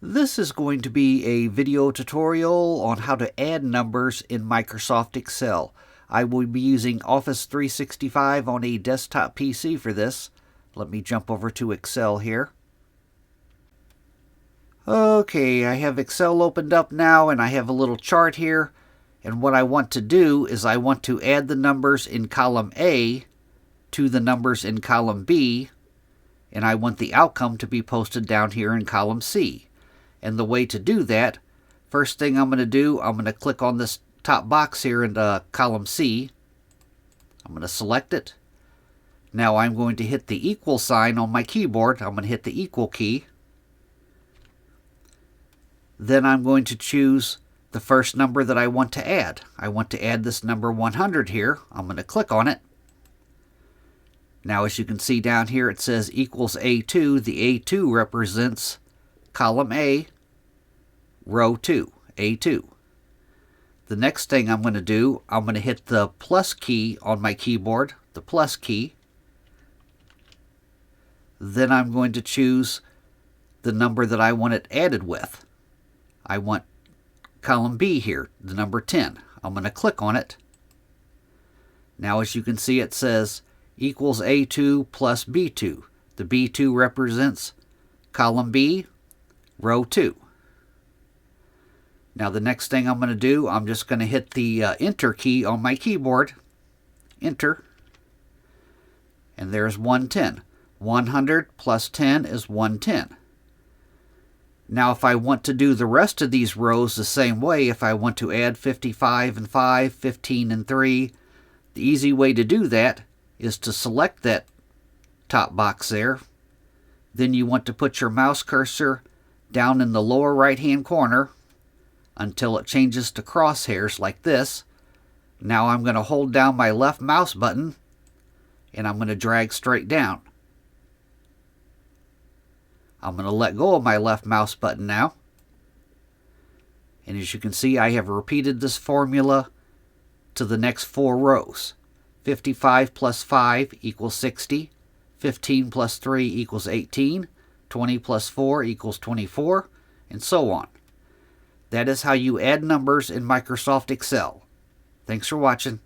This is going to be a video tutorial on how to add numbers in Microsoft Excel. I will be using Office 365 on a desktop PC for this. Let me jump over to Excel here. Okay, I have Excel opened up now and I have a little chart here. And what I want to do is I want to add the numbers in column A to the numbers in column B. And I want the outcome to be posted down here in column C. And the way to do that, first thing I'm going to do, I'm going to click on this top box here in column C. I'm going to select it. Now I'm going to hit the equal sign on my keyboard. I'm going to hit the equal key. Then I'm going to choose the first number that I want to add. I want to add this number 100 here. I'm going to click on it. Now as you can see down here it says equals A2. The A2 represents column A, row 2, A2. The next thing I'm going to do, I'm going to hit the plus key on my keyboard, the plus key. Then I'm going to choose the number that I want it added with. I want column B here, the number 10. I'm going to click on it. Now as you can see it says equals A2 plus B2. The B2 represents column B, row 2. Now the next thing I'm going to do, I'm just going to hit the enter key on my keyboard. Enter. And there's 110. 100 plus 10 is 110. Now if I want to do the rest of these rows the same way, if I want to add 55 and 5, 15 and 3, the easy way to do that is to select that top box there. Then you want to put your mouse cursor down in the lower right hand corner until it changes to crosshairs like this. Now I'm going to hold down my left mouse button and I'm going to drag straight down. I'm going to let go of my left mouse button now. And as you can see, I have repeated this formula to the next 4 rows. 55 plus 5 equals 60. 15 plus 3 equals 18. 20 plus 4 equals 24, and so on. That is how you add numbers in Microsoft Excel. Thanks for watching.